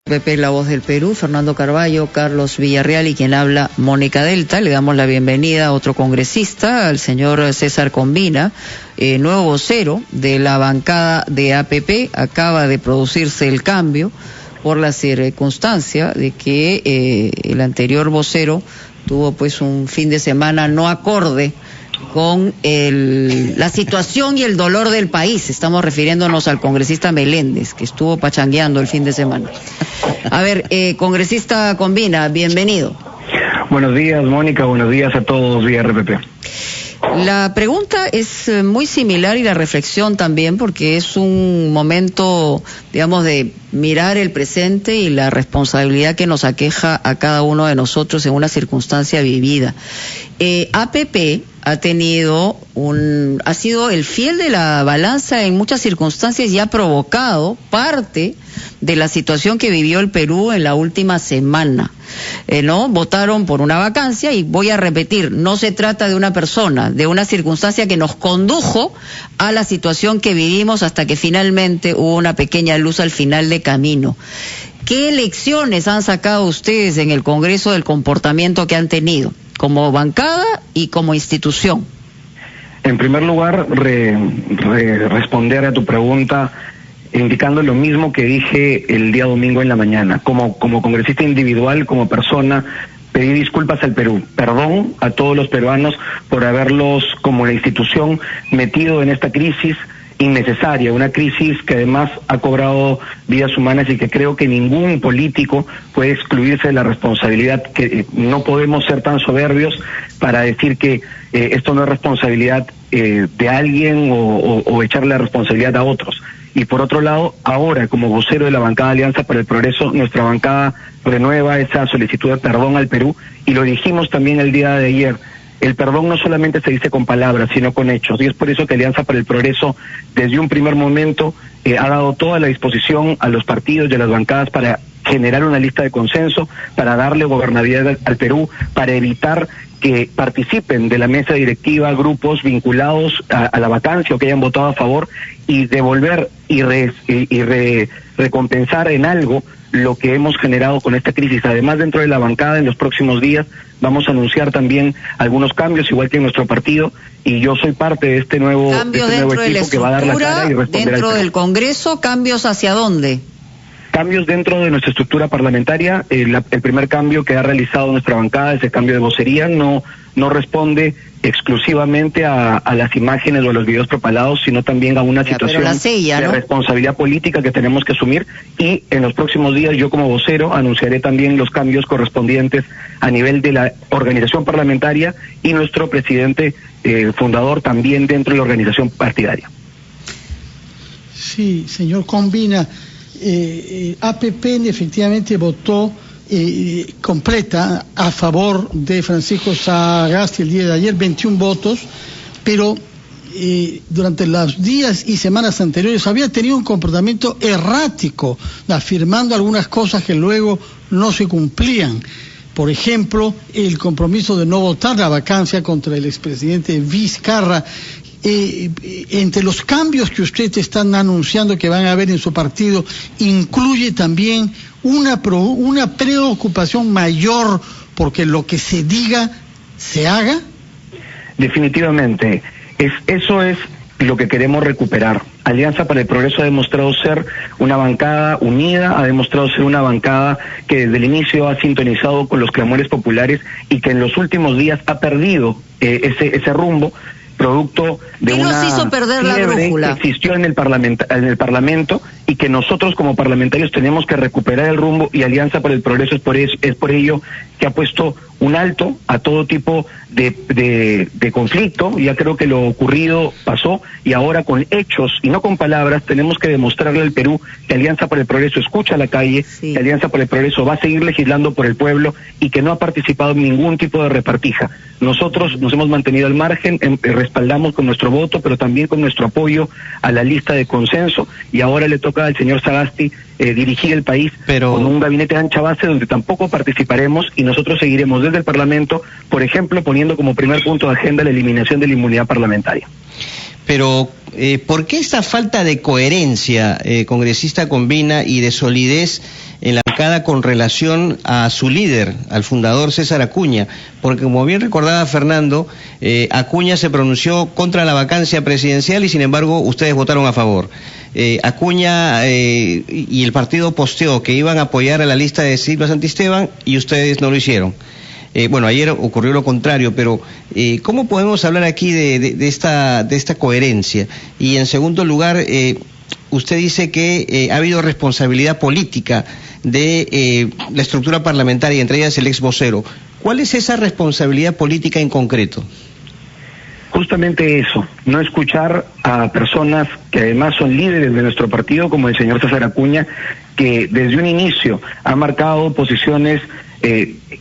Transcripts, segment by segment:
PP La Voz del Perú, Fernando Carballo, Carlos Villarreal y quien habla, Mónica Delta. Le damos la bienvenida a otro congresista, al señor César Combina, nuevo vocero de la bancada de APP. Acaba de producirse el cambio por la circunstancia de que el anterior vocero tuvo pues un fin de semana no acorde con la situación y el dolor del país. Estamos refiriéndonos al congresista Meléndez, que estuvo pachangueando el fin de semana. A ver, congresista Combina, bienvenido. Buenos días, Mónica, buenos días a todos vía RPP. La pregunta es muy similar y la reflexión también, porque es un momento, digamos, de mirar el presente y la responsabilidad que nos aqueja a cada uno de nosotros en una circunstancia vivida. APP ha sido el fiel de la balanza en muchas circunstancias y ha provocado parte de la situación que vivió el Perú en la última semana. ¿No? Votaron por una vacancia y voy a repetir, no se trata de una persona, de una circunstancia que nos condujo a la situación que vivimos hasta que finalmente hubo una pequeña luz al final de camino. ¿Qué lecciones han sacado ustedes en el Congreso del comportamiento que han tenido como bancada y como institución? En primer lugar, responder a tu pregunta indicando lo mismo que dije el día domingo en la mañana. Como congresista individual, como persona, pedí disculpas al Perú. Perdón a todos los peruanos por haberlos, como la institución, metido en esta crisis innecesaria, una crisis que además ha cobrado vidas humanas y que creo que ningún político puede excluirse de la responsabilidad, que no podemos ser tan soberbios para decir que esto no es responsabilidad de alguien o echarle la responsabilidad a otros. Y por otro lado, ahora como vocero de la bancada Alianza para el Progreso, nuestra bancada renueva esa solicitud de perdón al Perú, y lo dijimos también el día de ayer. El perdón no solamente se dice con palabras, sino con hechos, y es por eso que Alianza para el Progreso, desde un primer momento, ha dado toda la disposición a los partidos y a las bancadas para generar una lista de consenso, para darle gobernabilidad al Perú, para evitar que participen de la mesa directiva grupos vinculados a la vacancia o que hayan votado a favor, y devolver y recompensar en algo lo que hemos generado con esta crisis. Además, dentro de la bancada, en los próximos días vamos a anunciar también algunos cambios, igual que en nuestro partido, y yo soy parte de este nuevo equipo que va a dar la cara y responder dentro del Congreso. ¿Cambios hacia dónde? Cambios dentro de nuestra estructura parlamentaria. El primer cambio que ha realizado nuestra bancada es el cambio de vocería. No responde exclusivamente a las imágenes o a los videos propalados, sino también a una situación de responsabilidad política que tenemos que asumir, y en los próximos días yo como vocero anunciaré también los cambios correspondientes a nivel de la organización parlamentaria y nuestro presidente fundador también dentro de la organización partidaria. Sí, señor Combina, APP efectivamente votó completa a favor de Francisco Sagasti el día de ayer, 21 votos, pero durante los días y semanas anteriores había tenido un comportamiento errático, afirmando algunas cosas que luego no se cumplían. Por ejemplo, el compromiso de no votar la vacancia contra el expresidente Vizcarra. Entre los cambios que ustedes están anunciando que van a haber en su partido, ¿incluye también una preocupación mayor porque lo que se diga se haga? Definitivamente, eso es lo que queremos recuperar. Alianza para el Progreso ha demostrado ser una bancada unida, ha demostrado ser una bancada que desde el inicio ha sintonizado con los clamores populares y que en los últimos días ha perdido ese rumbo, producto de una fiebre que existió en el Parlamento, y que nosotros como parlamentarios tenemos que recuperar el rumbo, y Alianza para el Progreso es por ello que ha puesto un alto a todo tipo de conflicto. Ya creo que lo ocurrido pasó, y ahora con hechos y no con palabras tenemos que demostrarle al Perú que Alianza para el Progreso escucha a la calle, que Alianza para el Progreso va a seguir legislando por el pueblo y que no ha participado en ningún tipo de repartija. Nosotros nos hemos mantenido al margen, respaldamos con nuestro voto, pero también con nuestro apoyo a la lista de consenso, y ahora le toca al señor Sagasti dirigir el país con un gabinete de ancha base donde tampoco participaremos, y nosotros seguiremos desde el Parlamento, por ejemplo, poniendo como primer punto de agenda la eliminación de la inmunidad parlamentaria. Pero, ¿por qué esta falta de coherencia, congresista Combina, y de solidez en la bancada con relación a su líder, al fundador César Acuña, porque como bien recordaba Fernando, Acuña se pronunció contra la vacancia presidencial y sin embargo ustedes votaron a favor. Acuña y el partido posteó que iban a apoyar a la lista de Silva Santisteban y ustedes no lo hicieron. Bueno, ayer ocurrió lo contrario, pero ¿cómo podemos hablar aquí de esta coherencia? Y en segundo lugar, usted dice que ha habido responsabilidad política de la estructura parlamentaria, entre ellas el ex vocero. ¿Cuál es esa responsabilidad política en concreto? Justamente eso, no escuchar a personas que además son líderes de nuestro partido, como el señor César Acuña, que desde un inicio ha marcado posiciones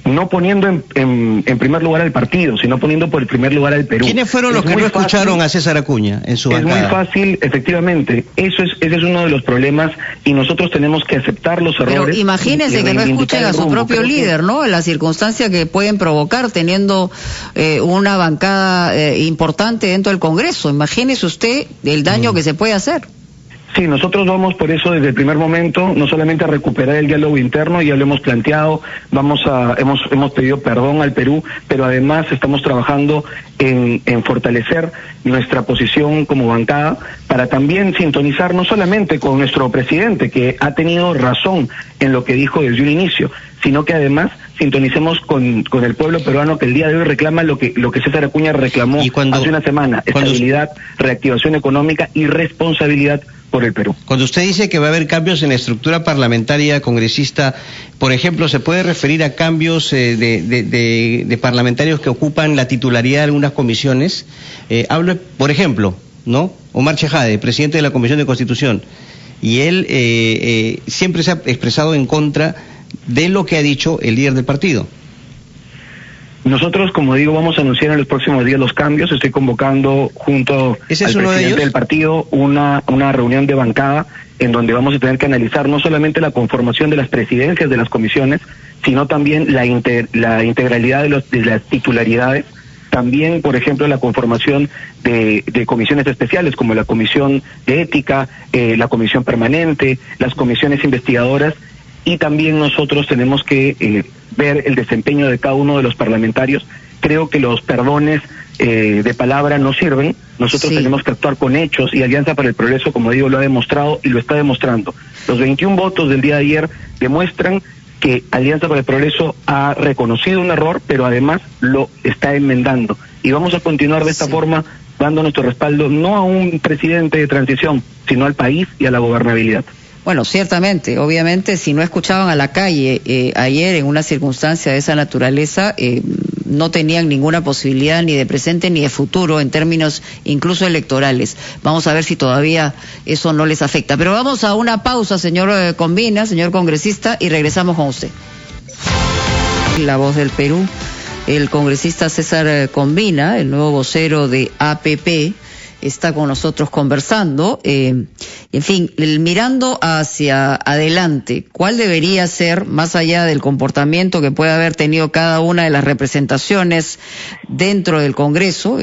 no poniendo en primer lugar al partido, sino poniendo por el primer lugar al Perú. ¿Quiénes fueron los que no escucharon a César Acuña en su bancada? Es muy fácil, efectivamente. Ese es uno de los problemas y nosotros tenemos que aceptar los errores. Pero imagínense que no escuchen a su propio líder, ¿no? En la circunstancia que pueden provocar teniendo una bancada importante dentro del Congreso. Imagínese usted el daño que se puede hacer. Sí, nosotros vamos por eso desde el primer momento, no solamente a recuperar el diálogo interno, ya lo hemos planteado, hemos pedido perdón al Perú, pero además estamos trabajando en fortalecer nuestra posición como bancada para también sintonizar no solamente con nuestro presidente, que ha tenido razón en lo que dijo desde un inicio, sino que además sintonicemos con el pueblo peruano que el día de hoy reclama lo que César Acuña reclamó hace una semana: estabilidad, reactivación económica y responsabilidad por el Perú. Cuando usted dice que va a haber cambios en la estructura parlamentaria congresista, por ejemplo, ¿se puede referir a cambios de parlamentarios que ocupan la titularidad de algunas comisiones? Hablo, por ejemplo, ¿no? Omar Chejade, presidente de la Comisión de Constitución, y él siempre se ha expresado en contra de lo que ha dicho el líder del partido. Nosotros, como digo, vamos a anunciar en los próximos días los cambios. Estoy convocando junto al presidente del partido una reunión de bancada en donde vamos a tener que analizar no solamente la conformación de las presidencias de las comisiones, sino también la integralidad de las titularidades. También, por ejemplo, la conformación de comisiones especiales como la Comisión de Ética, la Comisión Permanente, las comisiones investigadoras. Y también nosotros tenemos que ver el desempeño de cada uno de los parlamentarios. Creo que los perdones de palabra no sirven. Nosotros tenemos que actuar con hechos y Alianza para el Progreso, como digo, lo ha demostrado y lo está demostrando. Los 21 votos del día de ayer demuestran que Alianza para el Progreso ha reconocido un error, pero además lo está enmendando. Y vamos a continuar de esta forma, dando nuestro respaldo no a un presidente de transición, sino al país y a la gobernabilidad. Bueno, ciertamente, obviamente, si no escuchaban a la calle ayer en una circunstancia de esa naturaleza, no tenían ninguna posibilidad ni de presente ni de futuro en términos incluso electorales. Vamos a ver si todavía eso no les afecta. Pero vamos a una pausa, señor Combina, señor congresista, y regresamos con usted. La Voz del Perú, el congresista César Combina, el nuevo vocero de APP, está con nosotros conversando. En fin, mirando hacia adelante, ¿cuál debería ser, más allá del comportamiento que puede haber tenido cada una de las representaciones dentro del Congreso?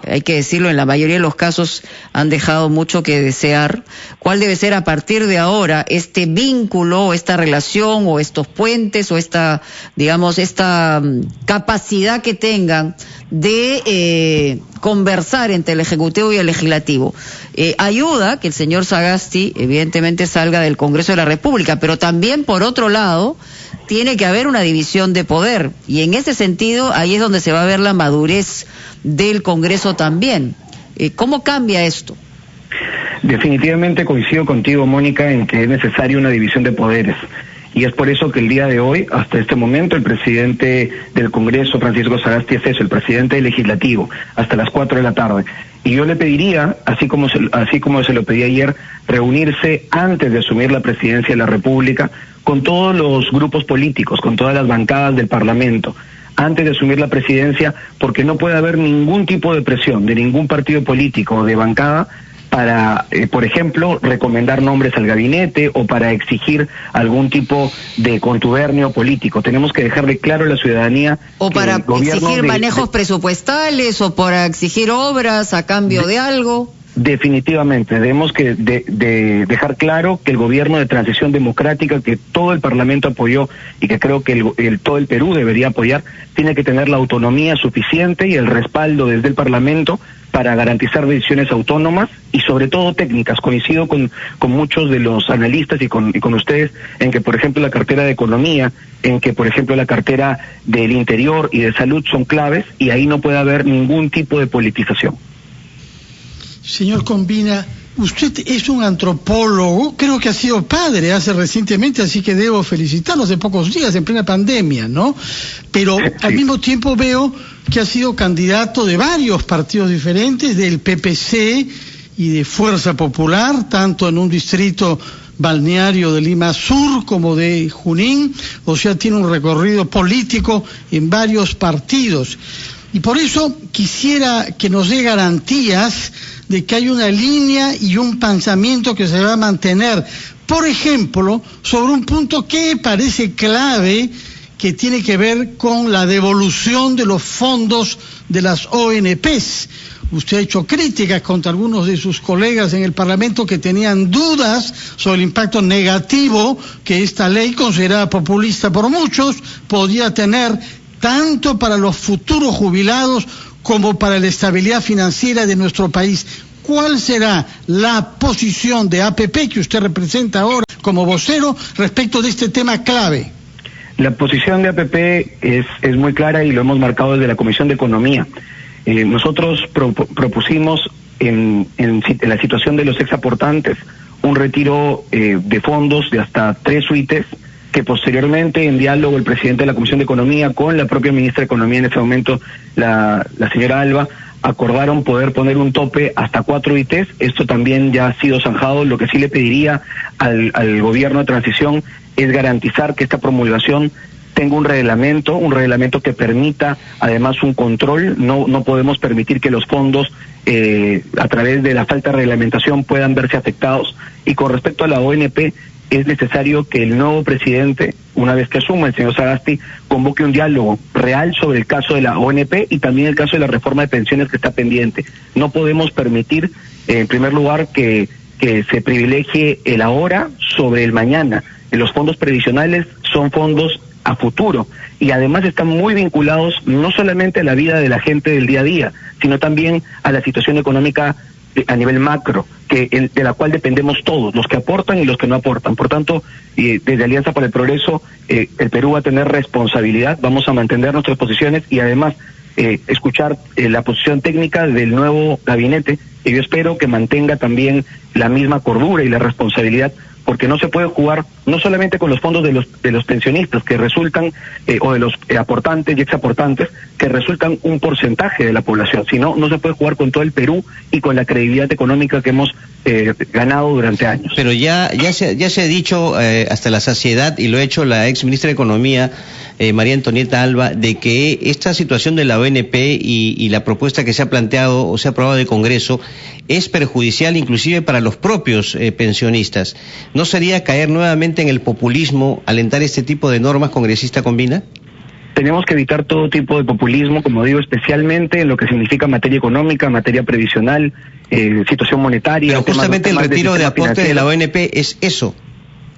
Hay que decirlo, en la mayoría de los casos han dejado mucho que desear. ¿Cuál debe ser a partir de ahora este vínculo, esta relación o estos puentes o esta capacidad que tengan de conversar entre el Ejecutivo y el Legislativo? Ayuda que el señor Sagasti evidentemente salga del Congreso de la República, pero también, por otro lado, tiene que haber una división de poder, y en ese sentido ahí es donde se va a ver la madurez del Congreso también. ¿Cómo cambia esto? Definitivamente coincido contigo, Mónica, en que es necesaria una división de poderes. Y es por eso que el día de hoy, hasta este momento, el presidente del Congreso, Francisco Sagasti, es eso, el presidente del Legislativo, hasta las 4 de la tarde. Y yo le pediría, así como se lo pedí ayer, reunirse antes de asumir la presidencia de la República con todos los grupos políticos, con todas las bancadas del Parlamento, antes de asumir la presidencia, porque no puede haber ningún tipo de presión de ningún partido político o de bancada para, por ejemplo, recomendar nombres al gabinete o para exigir algún tipo de contubernio político. Tenemos que dejarle claro a la ciudadanía. O para exigir manejos presupuestales o para exigir obras a cambio de algo. Definitivamente, debemos que de dejar claro que el gobierno de transición democrática que todo el Parlamento apoyó y que creo que todo el Perú debería apoyar, tiene que tener la autonomía suficiente y el respaldo desde el Parlamento para garantizar decisiones autónomas y sobre todo técnicas. Coincido con muchos de los analistas y con ustedes en que, por ejemplo, la cartera de Economía, en que, por ejemplo, la cartera del Interior y de Salud son claves y ahí no puede haber ningún tipo de politización. Señor Combina, usted es un antropólogo, creo que ha sido padre recientemente, así que debo felicitarlo hace pocos días, en plena pandemia, ¿no? Pero sí, al mismo tiempo veo que ha sido candidato de varios partidos diferentes, del PPC y de Fuerza Popular, tanto en un distrito balneario de Lima Sur como de Junín, o sea, tiene un recorrido político en varios partidos. Y por eso quisiera que nos dé garantías de que hay una línea y un pensamiento que se va a mantener. Por ejemplo, sobre un punto que parece clave, que tiene que ver con la devolución de los fondos de las ONPs. Usted ha hecho críticas contra algunos de sus colegas en el Parlamento que tenían dudas sobre el impacto negativo que esta ley, considerada populista por muchos, podía tener tanto para los futuros jubilados como para la estabilidad financiera de nuestro país. ¿Cuál será la posición de APP que usted representa ahora como vocero respecto de este tema clave? La posición de APP es muy clara y lo hemos marcado desde la Comisión de Economía. Nosotros propusimos en la situación de los exaportantes un retiro de fondos de hasta 3 UITs, que posteriormente, en diálogo el presidente de la Comisión de Economía con la propia ministra de Economía en ese momento, la señora Alba, acordaron poder poner un tope hasta 4 UITs. Esto también ya ha sido zanjado. Lo que sí le pediría al gobierno de transición es garantizar que esta promulgación tenga un reglamento que permita además un control. No podemos permitir que los fondos a través de la falta de reglamentación puedan verse afectados. Y con respecto a la ONP, es necesario que el nuevo presidente, una vez que asuma el señor Sagasti, convoque un diálogo real sobre el caso de la ONP y también el caso de la reforma de pensiones que está pendiente. No podemos permitir, en primer lugar, que se privilegie el ahora sobre el mañana. Los fondos previsionales son fondos a futuro y además están muy vinculados no solamente a la vida de la gente del día a día, sino también a la situación económica a nivel macro, de la cual dependemos todos, los que aportan y los que no aportan. Por tanto, desde Alianza para el Progreso, el Perú va a tener responsabilidad, vamos a mantener nuestras posiciones y además escuchar la posición técnica del nuevo gabinete, y yo espero que mantenga también la misma cordura y la responsabilidad, porque no se puede jugar no solamente con los fondos de los pensionistas que resultan, o de los aportantes y exaportantes, que resultan un porcentaje de la población, sino no se puede jugar con todo el Perú y con la credibilidad económica que hemos ganado durante años. Pero ya se ha dicho hasta la saciedad, y lo ha hecho la ex ministra de Economía, María Antonieta Alba, de que esta situación de la ONP y la propuesta que se ha planteado o se ha aprobado de Congreso es perjudicial inclusive para los propios pensionistas. ¿No sería caer nuevamente en el populismo alentar este tipo de normas, congresista Combina? Tenemos que evitar todo tipo de populismo, como digo, especialmente en lo que significa materia económica, materia previsional, situación monetaria. Pero justamente el retiro de aportes de la ONP es eso.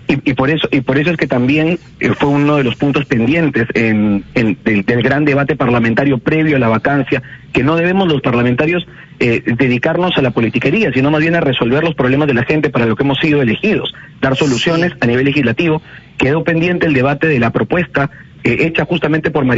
Y por eso es que también fue uno de los puntos pendientes del gran debate parlamentario previo a la vacancia, que no debemos los parlamentarios dedicarnos a la politiquería, sino más bien a resolver los problemas de la gente para lo que hemos sido elegidos, dar soluciones a nivel legislativo. Quedó pendiente el debate de la propuesta hecha justamente por la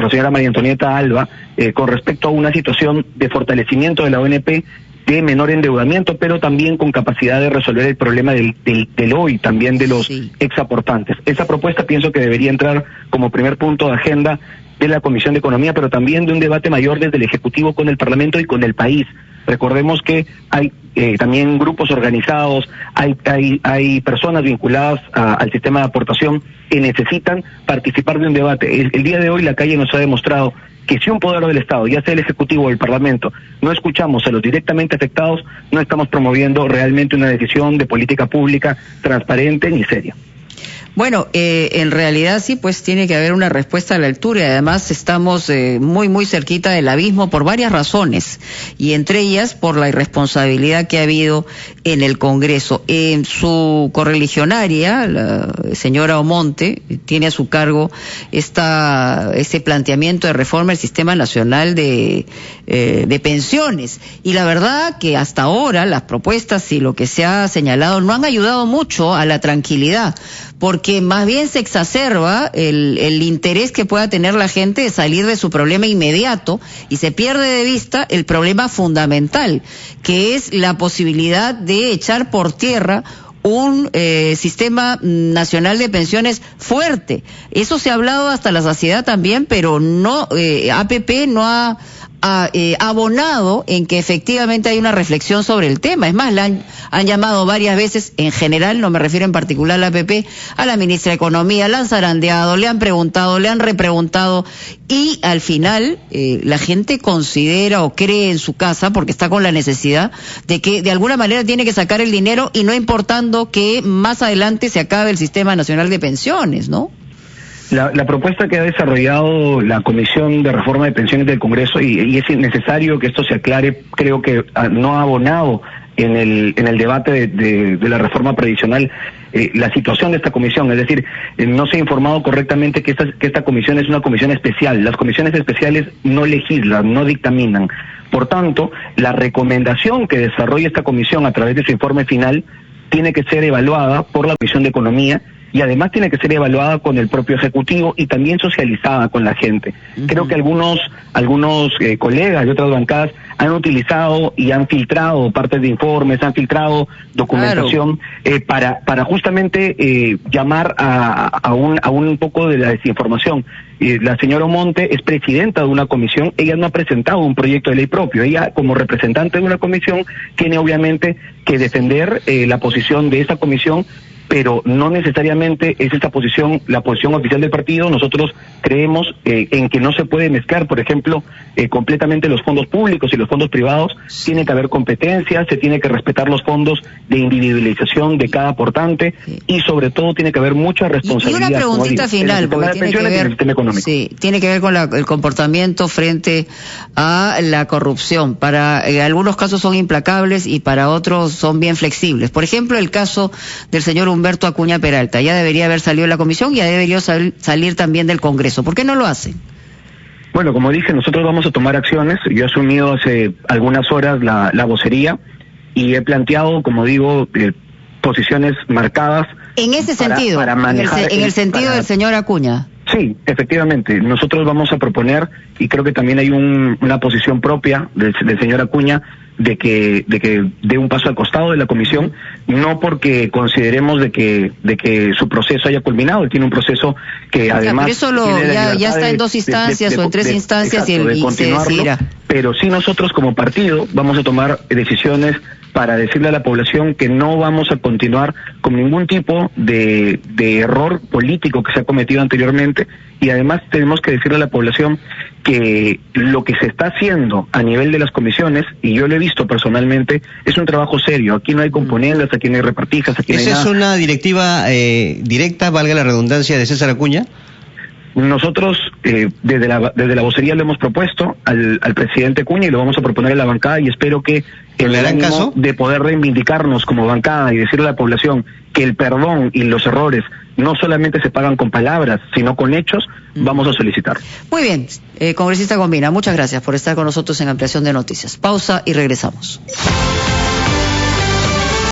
señora María Antonieta Alba, con respecto a una situación de fortalecimiento de la ONP, de menor endeudamiento, pero también con capacidad de resolver el problema del hoy, también de los exaportantes. Esa propuesta pienso que debería entrar como primer punto de agenda de la Comisión de Economía, pero también de un debate mayor desde el Ejecutivo con el Parlamento y con el país. Recordemos que hay también grupos organizados, hay personas vinculadas al sistema de aportación que necesitan participar de un debate. El día de hoy la calle nos ha demostrado que si un poder del Estado, ya sea el Ejecutivo o el Parlamento, no escuchamos a los directamente afectados, no estamos promoviendo realmente una decisión de política pública transparente ni seria. Bueno, en realidad sí, pues tiene que haber una respuesta a la altura y además estamos muy cerquita del abismo por varias razones y entre ellas por la irresponsabilidad que ha habido en el Congreso. En su correligionaria, la señora Omonte, tiene a su cargo ese planteamiento de reforma del Sistema Nacional de Pensiones y la verdad que hasta ahora las propuestas y lo que se ha señalado no han ayudado mucho a la tranquilidad, porque más bien se exacerba el interés que pueda tener la gente de salir de su problema inmediato y se pierde de vista el problema fundamental, que es la posibilidad de echar por tierra un sistema nacional de pensiones fuerte. Eso se ha hablado hasta la saciedad también, pero no APP no ha abonado en que efectivamente hay una reflexión sobre el tema. Es más, han llamado varias veces, en general, no me refiero en particular a la APP, a la ministra de Economía, la han zarandeado, le han preguntado, le han repreguntado, y al final la gente considera o cree en su casa, porque está con la necesidad, de que de alguna manera tiene que sacar el dinero y no importando que más adelante se acabe el Sistema Nacional de Pensiones, ¿no? La propuesta que ha desarrollado la Comisión de Reforma de Pensiones del Congreso, y es necesario que esto se aclare, creo que no ha abonado en el debate de la reforma previsional la situación de esta comisión, es decir, no se ha informado correctamente que esta comisión es una comisión especial. Las comisiones especiales no legislan, no dictaminan. Por tanto, la recomendación que desarrolla esta comisión a través de su informe final tiene que ser evaluada por la Comisión de Economía y además tiene que ser evaluada con el propio Ejecutivo y también socializada con la gente. Creo que algunos colegas de otras bancadas han utilizado y han filtrado partes de informes, han filtrado documentación para justamente llamar a un poco de la desinformación. La señora Omonte es presidenta de una comisión, ella no ha presentado un proyecto de ley propio, ella como representante de una comisión tiene obviamente que defender la posición de esa comisión, pero no necesariamente es esta posición la posición oficial del partido. Nosotros creemos en que no se puede mezclar, por ejemplo, completamente los fondos públicos y los fondos privados. Tiene que haber competencia, se tiene que respetar los fondos de individualización de cada aportante y sobre todo tiene que haber mucha responsabilidad. Y una preguntita final, porque tiene que ver con el comportamiento frente a la corrupción. Para algunos casos son implacables y para otros son bien flexibles. Por ejemplo, el caso del señor Humberto Acuña Peralta, ya debería haber salido de la comisión y ya debería salir también del Congreso. ¿Por qué no lo hacen? Bueno, como dije, nosotros vamos a tomar acciones. Yo he asumido hace algunas horas la vocería y he planteado, como digo, posiciones marcadas. En ese sentido, para manejar, en el sentido del señor Acuña. Sí, efectivamente. Nosotros vamos a proponer, y creo que también hay una posición propia del señor Acuña, de que dé un paso al costado de la comisión, no porque consideremos de que su proceso haya culminado. Él tiene un proceso que además ya está en 2 instancias o en 3 instancias y se decidirá. Pero sí, nosotros como partido vamos a tomar decisiones para decirle a la población que no vamos a continuar con ningún tipo de error político que se ha cometido anteriormente, y además tenemos que decirle a la población que lo que se está haciendo a nivel de las comisiones, y yo lo he visto personalmente, es un trabajo serio. Aquí no hay componendas, aquí no hay repartijas, aquí no hay nada. ¿Esa es una directiva directa, valga la redundancia, de César Acuña? Nosotros desde la vocería lo hemos propuesto al presidente Acuña y lo vamos a proponer a la bancada, y espero que en el ánimo de poder reivindicarnos como bancada y decirle a la población que el perdón y los errores no solamente se pagan con palabras, sino con hechos, vamos a solicitar. Muy bien, congresista Gombina, muchas gracias por estar con nosotros en Ampliación de Noticias. Pausa y regresamos.